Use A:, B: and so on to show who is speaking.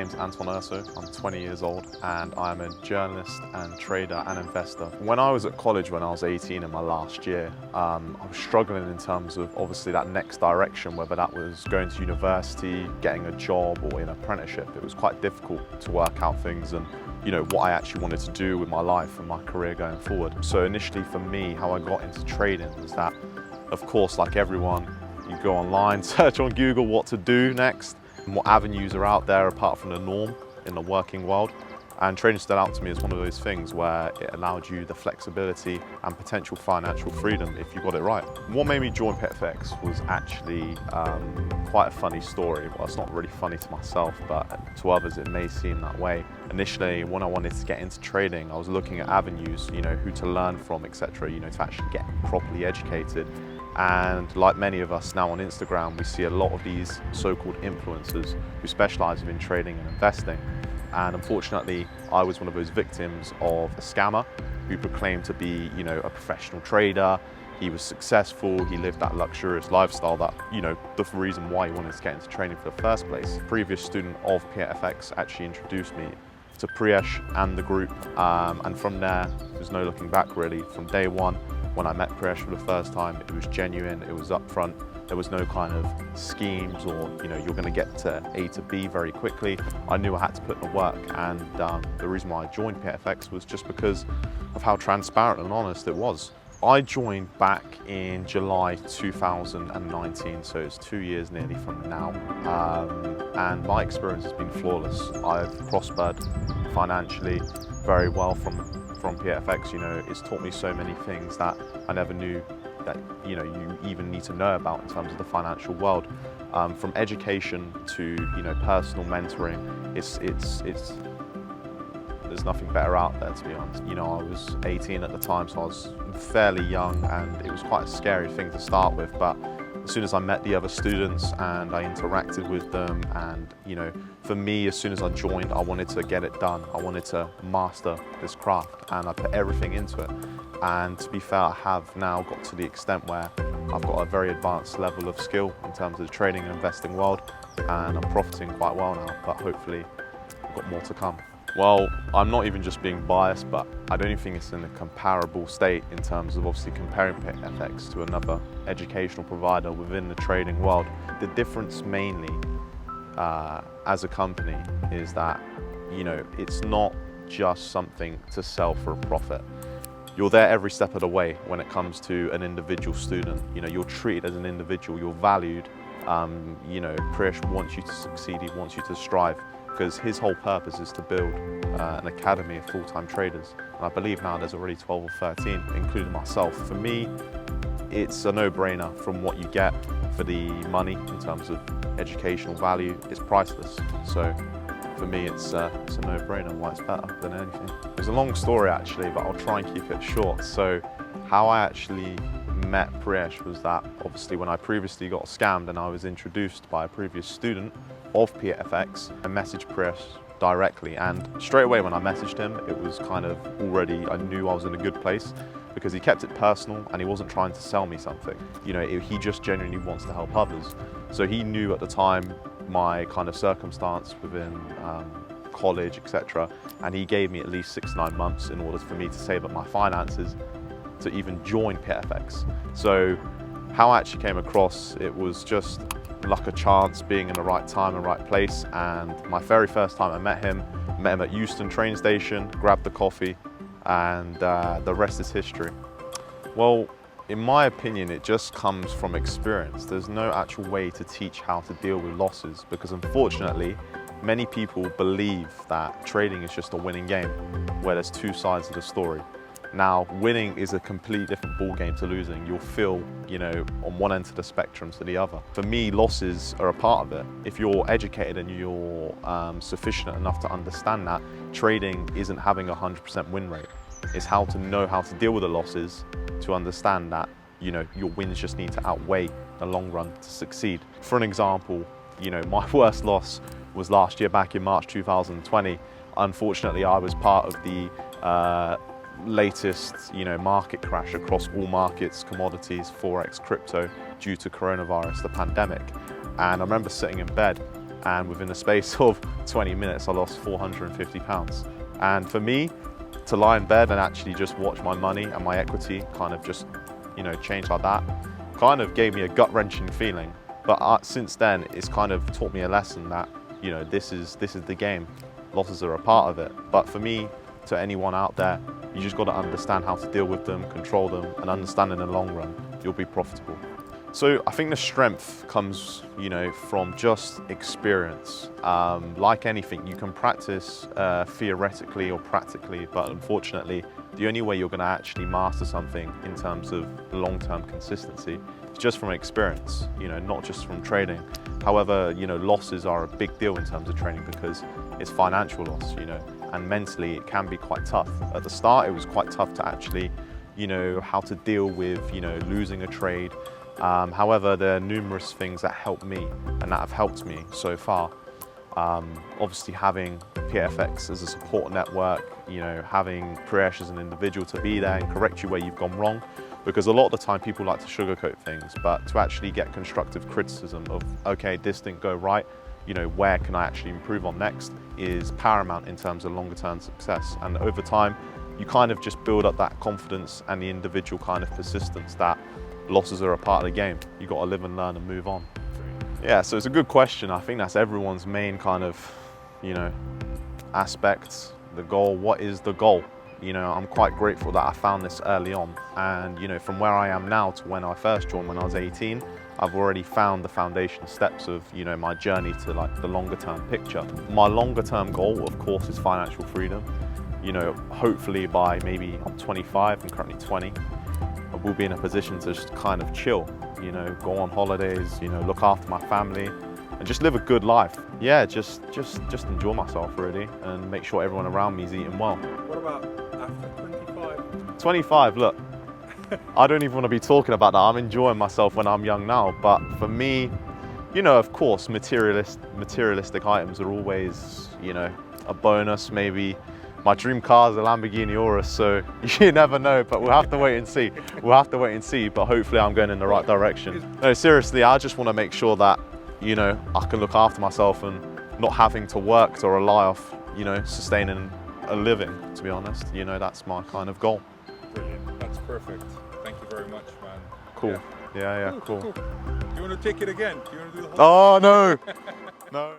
A: name's Anton. I'm 20 years old and I'm a journalist and trader and investor. When I was at college, when I was 18 in my last year, I was struggling in terms of obviously that next direction, whether that was going to university, getting a job or an apprenticeship. It was quite difficult to work out things and what I actually wanted to do with my life and my career going forward. So initially for me, how I got into trading was that, of course, like everyone, you go online, search on Google what to do next, and what avenues are out there apart from the norm in the working world. And trading stood out to me as one of those things where it allowed you the flexibility and potential financial freedom if you got it right. What made me join P8FX was actually quite a funny story. Well, it's not really funny to myself, but to others it may seem that way. Initially, when I wanted to get into trading, I was looking at avenues, who to learn from, etc., to actually get properly educated. And like many of us now on Instagram, we see a lot of these so-called influencers who specialize in trading and investing. And unfortunately, I was one of those victims of a scammer who proclaimed to be, a professional trader. He was successful, he lived that luxurious lifestyle that, the reason why he wanted to get into trading for the first place. A previous student of P8FX actually introduced me to Priyesh and the group. And from there, there's no looking back really. From day one, when I met Priyesh for the first time, it was genuine, it was upfront. There was no kind of schemes or, you're going to get to A to B very quickly. I knew I had to put in the work, and the reason why I joined P8FX was just because of how transparent and honest it was. I joined back in July 2019, so it's 2 years nearly from now, and my experience has been flawless. I've prospered financially very well from P8FX. It's taught me so many things that I never knew that you even need to know about in terms of the financial world. From education to personal mentoring, there's nothing better out there, to be honest. I was 18 at the time, so I was fairly young, and it was quite a scary thing to start with. But as soon as I met the other students and I interacted with them, and for me, as soon as I joined, I wanted to get it done. I wanted to master this craft, and I put everything into it. And to be fair, I have now got to the extent where I've got a very advanced level of skill in terms of the trading and investing world, and I'm profiting quite well now, but hopefully I've got more to come. Well, I'm not even just being biased, but I don't even think it's in a comparable state in terms of obviously comparing P8FX to another educational provider within the trading world. The difference mainly as a company is that, it's not just something to sell for a profit. You're there every step of the way when it comes to an individual student. You're treated as an individual, you're valued. Priyesh wants you to succeed, he wants you to strive, because his whole purpose is to build an academy of full-time traders. And I believe now there's already 12 or 13, including myself. For me, it's a no-brainer. From what you get for the money in terms of educational value, it's priceless. So for me, it's a no-brainer why it's better than anything. It's a long story actually, but I'll try and keep it short. So how I actually met Priyesh was that obviously when I previously got scammed and I was introduced by a previous student of P8FX, I messaged Priyesh directly, and straight away when I messaged him, it was kind of already, I knew I was in a good place because he kept it personal and he wasn't trying to sell me something. He just genuinely wants to help others. So he knew at the time my kind of circumstance within college, etc. And he gave me at least 6 to 9 months in order for me to save up my finances to even join P8FX. So how I actually came across, it was just luck of chance, being in the right time and right place. And my very first time I met him at Euston train station, grabbed the coffee, and the rest is history. Well, in my opinion, it just comes from experience. There's no actual way to teach how to deal with losses, because unfortunately, many people believe that trading is just a winning game, where there's two sides of the story. Now, winning is a completely different ballgame to losing. You'll feel, on one end of the spectrum to the other. For me, losses are a part of it. If you're educated and you're sufficient enough to understand that, trading isn't having a 100% win rate. It's how to know how to deal with the losses, to understand that, your wins just need to outweigh the long run to succeed. For an example, my worst loss was last year, back in March 2020. Unfortunately, I was part of the latest market crash across all markets, commodities, forex, crypto, due to coronavirus, the pandemic. And I remember sitting in bed And within the space of 20 minutes, I lost £450. And for me, to lie in bed and actually just watch my money and my equity kind of just, change like that, kind of gave me a gut-wrenching feeling. But since then, it's kind of taught me a lesson that, this is the game. Losses are a part of it. But for me, to anyone out there, you just got to understand how to deal with them, control them, and understand in the long run, you'll be profitable. So I think the strength comes, from just experience. Like anything, you can practice theoretically or practically, but unfortunately, the only way you're going to actually master something in terms of long-term consistency is just from experience, not just from trading. However, losses are a big deal in terms of trading because it's financial loss, and mentally it can be quite tough. At the start, it was quite tough to actually, how to deal with, losing a trade. However, there are numerous things that help me and that have helped me so far. Obviously having P8FX as a support network, having Priyesh as an individual to be there and correct you where you've gone wrong. Because a lot of the time people like to sugarcoat things, but to actually get constructive criticism of, okay, this didn't go right, where can I actually improve on next, is paramount in terms of longer term success. And over time, you kind of just build up that confidence and the individual kind of persistence that losses are a part of the game. You've got to live and learn and move on. Yeah, so it's a good question. I think that's everyone's main kind of, aspect, the goal. What is the goal? I'm quite grateful that I found this early on. And, from where I am now to when I first joined when I was 18, I've already found the foundation steps of, my journey to like the longer term picture. My longer term goal, of course, is financial freedom. Hopefully by maybe I'm 25, I'm currently 20, I will be in a position to just kind of chill, go on holidays, look after my family and just live a good life. Yeah, just enjoy myself really and make sure everyone around me is eating well.
B: What about after 25?
A: 25, look, I don't even want to be talking about that. I'm enjoying myself when I'm young now, but for me, of course, materialistic items are always, a bonus. Maybe my dream car is a Lamborghini Urus, so you never know, but we'll have to wait and see. But hopefully I'm going in the right direction. No, seriously, I just want to make sure that, I can look after myself and not having to work to rely off, sustaining a living, to be honest. That's my kind of goal.
B: Brilliant, that's perfect. Thank you very much, man.
A: Cool. Yeah, cool.
B: You want to take it again? Do you want to do the whole
A: Oh, no. No.